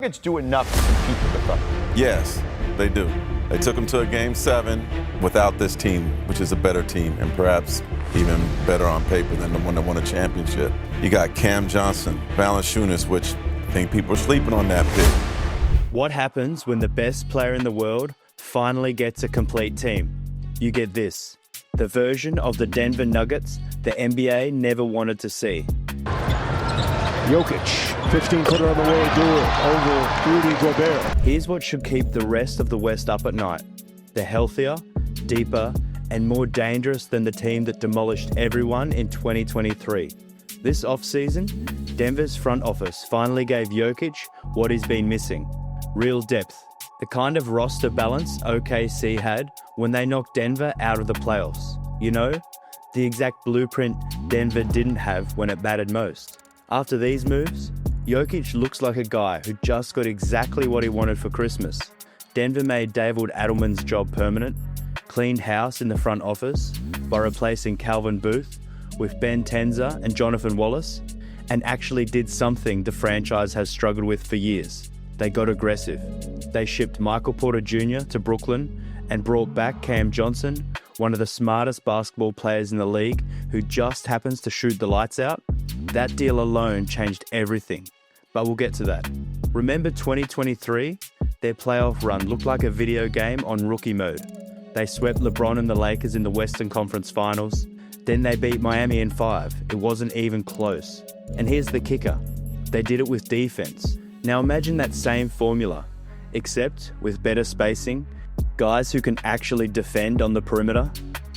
Jokic do enough to compete with the Thunder? Yes, they do. They took them to a Game 7 without this team, which is a better team and perhaps even better on paper than the one that won a championship. You got Cam Johnson, Valanciunas, which I think people are sleeping on that pick. What happens when the best player in the world finally gets a complete team? You get this, the version of the Denver Nuggets the NBA never wanted to see. Jokic, 15-footer on the way, do it over Rudy Gobert. Here's what should keep the rest of the West up at night. They're healthier, deeper, and more dangerous than the team that demolished everyone in 2023. This offseason, Denver's front office finally gave Jokic what he's been missing, real depth, the kind of roster balance OKC had when they knocked Denver out of the playoffs. You know, the exact blueprint Denver didn't have when it mattered most. After these moves, Jokic looks like a guy who just got exactly what he wanted for Christmas. Denver made David Adelman's job permanent, cleaned house in the front office by replacing Calvin Booth with Ben Tenzer and Jonathan Wallace, and actually did something the franchise has struggled with for years. They got aggressive. They shipped Michael Porter Jr. to Brooklyn and brought back Cam Johnson, one of the smartest basketball players in the league who just happens to shoot the lights out. That deal alone changed everything, but we'll get to that. Remember 2023? Their playoff run looked like a video game on rookie mode. They swept LeBron and the Lakers in the Western Conference Finals. Then they beat Miami in 5. It wasn't even close. And here's the kicker. They did it with defense. Now imagine that same formula, except with better spacing, guys who can actually defend on the perimeter,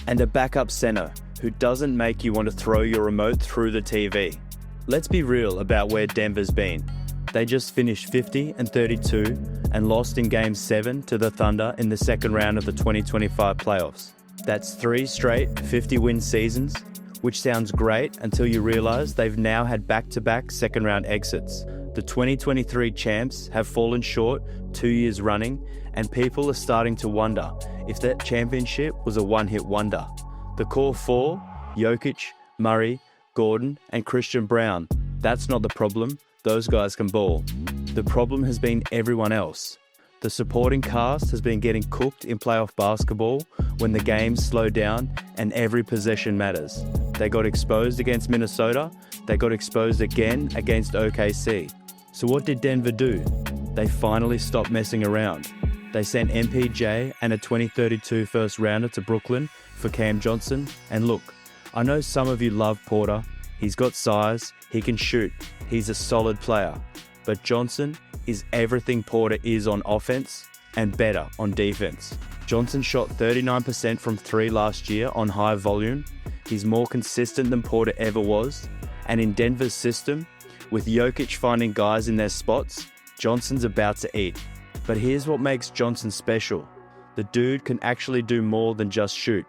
and a backup center who doesn't make you want to throw your remote through the TV. Let's be real about where Denver's been. They just finished 50-32 and lost in Game 7 to the Thunder in the second round of the 2025 playoffs. That's 3 straight 50-win seasons, which sounds great until you realize they've now had back-to-back second-round exits. The 2023 champs have fallen short 2 years running, and people are starting to wonder if that championship was a one-hit wonder. The core 4, Jokic, Murray, Gordon, and Christian Brown, that's not the problem. Those guys can ball. The problem has been everyone else. The supporting cast has been getting cooked in playoff basketball when the games slow down and every possession matters. They got exposed against Minnesota. They got exposed again against OKC. So what did Denver do? They finally stopped messing around. They sent MPJ and a 2032 first rounder to Brooklyn for Cam Johnson. And look, I know some of you love Porter. He's got size, he can shoot, he's a solid player. But Johnson is everything Porter is on offense and better on defense. Johnson shot 39% from 3 last year on high volume. He's more consistent than Porter ever was. And in Denver's system, with Jokic finding guys in their spots, Johnson's about to eat. But here's what makes Johnson special. The dude can actually do more than just shoot.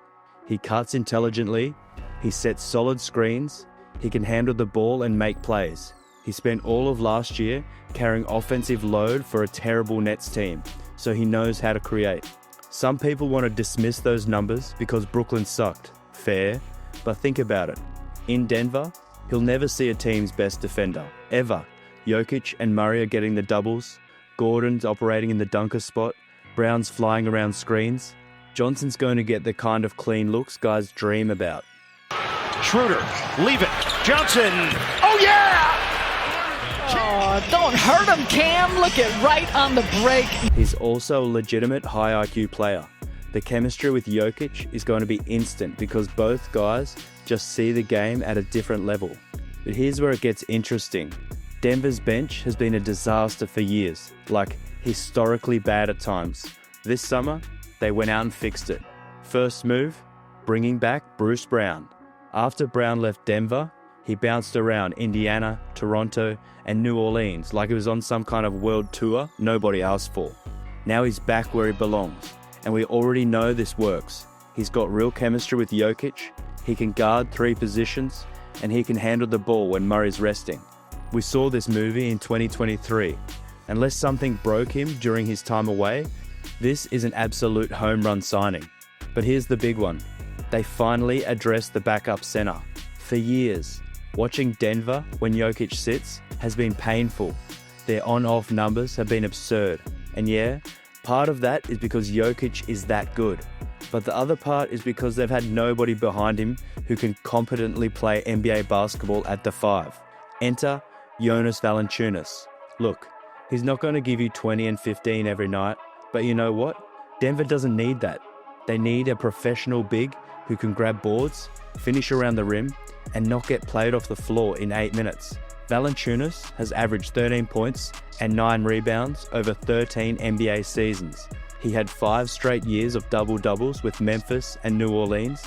He cuts intelligently, he sets solid screens, he can handle the ball and make plays. He spent all of last year carrying offensive load for a terrible Nets team, so he knows how to create. Some people want to dismiss those numbers because Brooklyn sucked. Fair, but think about it. In Denver, he'll never see a team's best defender, ever. Jokic and Murray are getting the doubles, Gordon's operating in the dunker spot, Brown's flying around screens. Johnson's going to get the kind of clean looks guys dream about. Schroeder, leave it. Johnson, oh yeah! Oh, don't hurt him, Cam. Look at right on the break. He's also a legitimate high IQ player. The chemistry with Jokic is going to be instant because both guys just see the game at a different level. But here's where it gets interesting. Denver's bench has been a disaster for years, like historically bad at times. This summer, they went out and fixed it. First move, bringing back Bruce Brown. After Brown left Denver, he bounced around Indiana, Toronto, and New Orleans like he was on some kind of world tour nobody asked for. Now he's back where he belongs, and we already know this works. He's got real chemistry with Jokic, he can guard 3 positions, and he can handle the ball when Murray's resting. We saw this movie in 2023. Unless something broke him during his time away, this is an absolute home run signing. But here's the big one. They finally addressed the backup center. For years, watching Denver when Jokic sits has been painful. Their on-off numbers have been absurd. And yeah, part of that is because Jokic is that good. But the other part is because they've had nobody behind him who can competently play NBA basketball at the 5. Enter Jonas Valanciunas. Look, he's not going to give you 20 and 15 every night, but you know what? Denver doesn't need that. They need a professional big who can grab boards, finish around the rim, and not get played off the floor in 8 minutes. Valanciunas has averaged 13 points and 9 rebounds over 13 NBA seasons. He had 5 straight years of double-doubles with Memphis and New Orleans.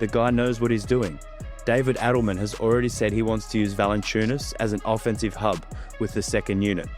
The guy knows what he's doing. David Adelman has already said he wants to use Valanciunas as an offensive hub with the second unit.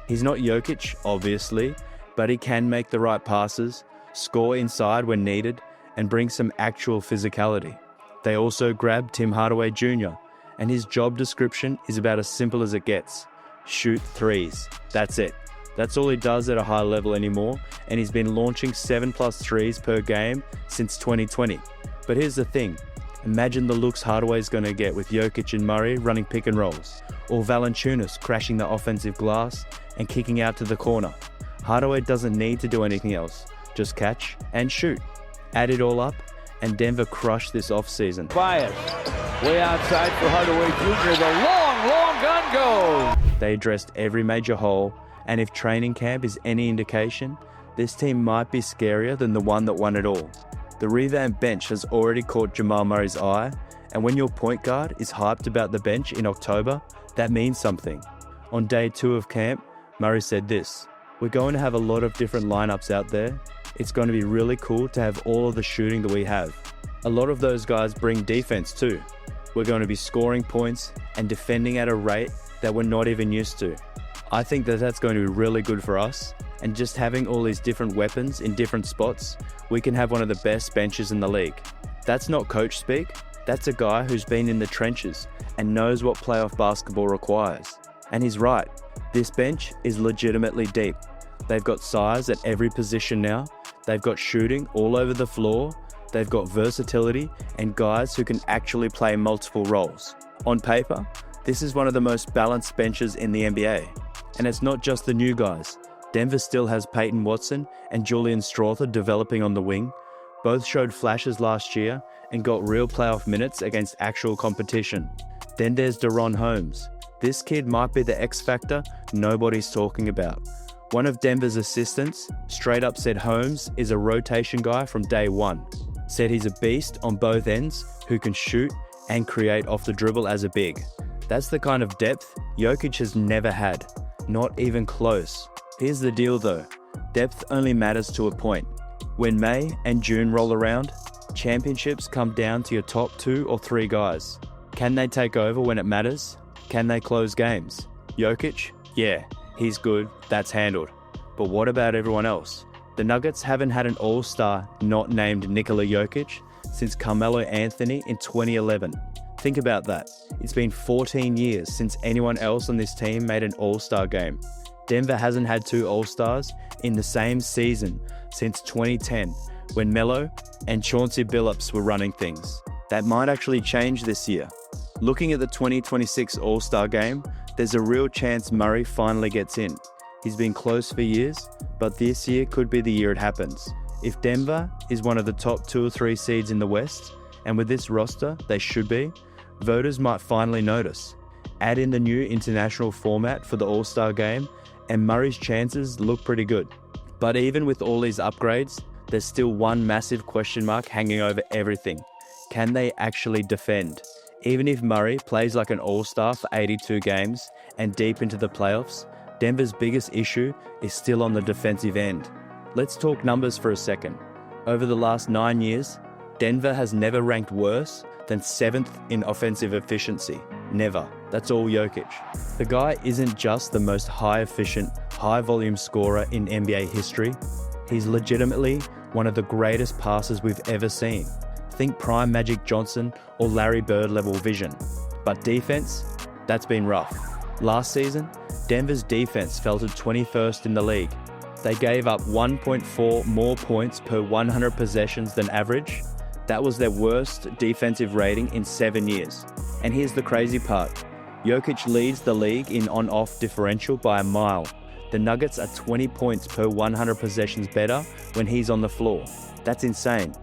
He's not Jokic, obviously, but he can make the right passes, score inside when needed, and bring some actual physicality. They also grabbed Tim Hardaway Jr., and his job description is about as simple as it gets. Shoot threes. That's it. That's all he does at a high level anymore, and he's been launching 7+ threes per game since 2020. But here's the thing. Imagine the looks Hardaway's going to get with Jokic and Murray running pick and rolls, or Valanciunas crashing the offensive glass and kicking out to the corner. Hardaway doesn't need to do anything else. Just catch and shoot. Add it all up, and Denver crushed this offseason. Bias. Way outside for Hardaway Jr. The long gun goes. They addressed every major hole, and if training camp is any indication, this team might be scarier than the one that won it all. The revamped bench has already caught Jamal Murray's eye, and when your point guard is hyped about the bench in October, that means something. On day 2 of camp, Murray said this: "We're going to have a lot of different lineups out there. It's going to be really cool to have all of the shooting that we have. A lot of those guys bring defense too. We're going to be scoring points and defending at a rate that we're not even used to. I think that that's going to be really good for us, and just having all these different weapons in different spots, we can have one of the best benches in the league." That's not coach speak. That's a guy who's been in the trenches and knows what playoff basketball requires. And he's right. This bench is legitimately deep. They've got size at every position now. They've got shooting all over the floor. They've got versatility and guys who can actually play multiple roles. On paper, this is one of the most balanced benches in the NBA. And it's not just the new guys. Denver still has Peyton Watson and Julian Strawther developing on the wing. Both showed flashes last year and got real playoff minutes against actual competition. Then there's Deron Holmes. This kid might be the X factor nobody's talking about. One of Denver's assistants straight up said Holmes is a rotation guy from day one. Said he's a beast on both ends who can shoot and create off the dribble as a big. That's the kind of depth Jokic has never had. Not even close. Here's the deal though. Depth only matters to a point. When May and June roll around, championships come down to your top 2 or 3 guys. Can they take over when it matters? Can they close games? Jokic? Yeah, he's good. That's handled. But what about everyone else? The Nuggets haven't had an all-star not named Nikola Jokic since Carmelo Anthony in 2011. Think about that. It's been 14 years since anyone else on this team made an all-star game. Denver hasn't had 2 all-stars in the same season since 2010, when Melo and Chauncey Billups were running things. That might actually change this year. Looking at the 2026 All-Star game, there's a real chance Murray finally gets in. He's been close for years, but this year could be the year it happens. If Denver is one of the top 2 or 3 seeds in the West, and with this roster, they should be, voters might finally notice. Add in the new international format for the All-Star game, and Murray's chances look pretty good. But even with all these upgrades, there's still one massive question mark hanging over everything. Can they actually defend? Even if Murray plays like an all-star for 82 games and deep into the playoffs, Denver's biggest issue is still on the defensive end. Let's talk numbers for a second. Over the last 9 years, Denver has never ranked worse than 7th in offensive efficiency. Never. That's all Jokic. The guy isn't just the most high-efficient, high-volume scorer in NBA history. He's legitimately one of the greatest passers we've ever seen. Think prime Magic Johnson or Larry Bird level vision. But defense? That's been rough. Last season, Denver's defense fell to 21st in the league. They gave up 1.4 more points per 100 possessions than average. That was their worst defensive rating in 7 years. And here's the crazy part. Jokic leads the league in on-off differential by a mile. The Nuggets are 20 points per 100 possessions better when he's on the floor. That's insane.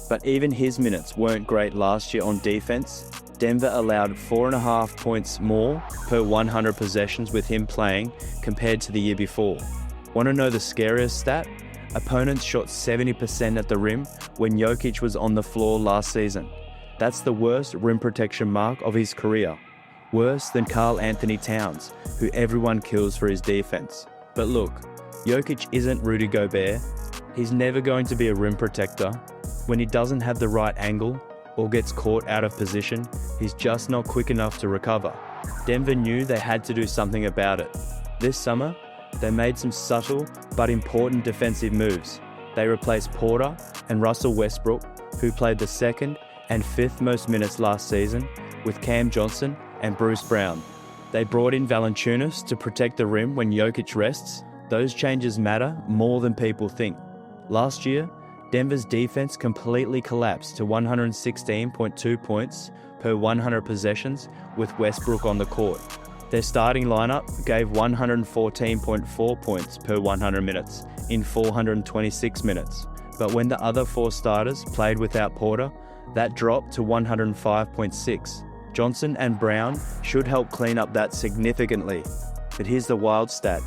But even his minutes weren't great last year on defense. Denver allowed 4.5 points more per 100 possessions with him playing compared to the year before. Want to know the scariest stat? Opponents shot 70% at the rim when Jokic was on the floor last season. That's the worst rim protection mark of his career. Worse than Karl Anthony Towns, who everyone kills for his defense. But look, Jokic isn't Rudy Gobert. He's never going to be a rim protector. When he doesn't have the right angle or gets caught out of position, he's just not quick enough to recover. Denver knew they had to do something about it. This summer, they made some subtle but important defensive moves. They replaced Porter and Russell Westbrook, who played the second and fifth most minutes last season, with Cam Johnson and Bruce Brown. They brought in Valanciunas to protect the rim when Jokic rests. Those changes matter more than people think. Last year, Denver's defense completely collapsed to 116.2 points per 100 possessions with Westbrook on the court. Their starting lineup gave 114.4 points per 100 minutes in 426 minutes. But when the other four starters played without Porter, that dropped to 105.6. Johnson and Brown should help clean up that significantly. But here's the wild stat.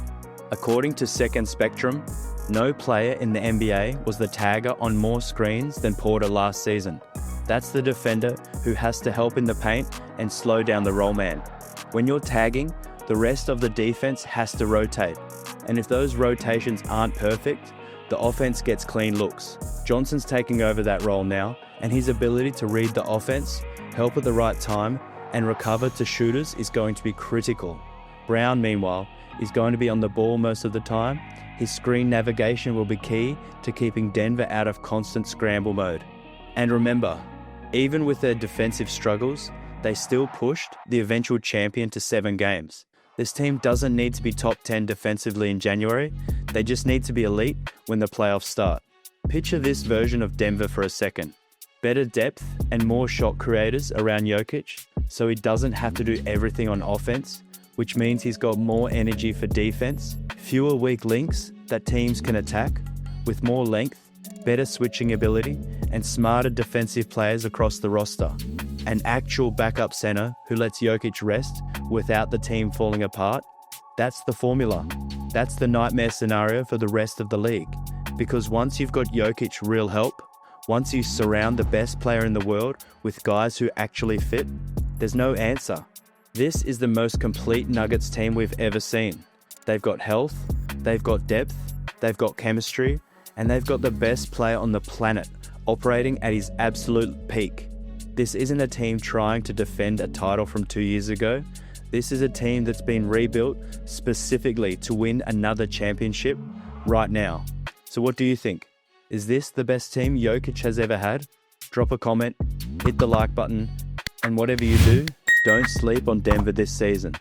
According to Second Spectrum, no player in the NBA was the tagger on more screens than Porter last season. That's the defender who has to help in the paint and slow down the roll man. When you're tagging, the rest of the defense has to rotate. And if those rotations aren't perfect, the offense gets clean looks. Johnson's taking over that role now, and his ability to read the offense, help at the right time, and recover to shooters is going to be critical. Brown, meanwhile, is going to be on the ball most of the time. His screen navigation will be key to keeping Denver out of constant scramble mode. And remember, even with their defensive struggles, they still pushed the eventual champion to 7 games. This team doesn't need to be top 10 defensively in January. They just need to be elite when the playoffs start. Picture this version of Denver for a second. Better depth and more shot creators around Jokic, so he doesn't have to do everything on offense, which means he's got more energy for defense, fewer weak links that teams can attack, with more length, better switching ability, and smarter defensive players across the roster. An actual backup center who lets Jokic rest without the team falling apart. That's the formula. That's the nightmare scenario for the rest of the league. Because once you've got Jokic real help, once you surround the best player in the world with guys who actually fit, there's no answer. This is the most complete Nuggets team we've ever seen. They've got health, they've got depth, they've got chemistry, and they've got the best player on the planet operating at his absolute peak. This isn't a team trying to defend a title from 2 years ago. This is a team that's been rebuilt specifically to win another championship right now. So what do you think? Is this the best team Jokic has ever had? Drop a comment, hit the like button, and whatever you do, don't sleep on Denver this season.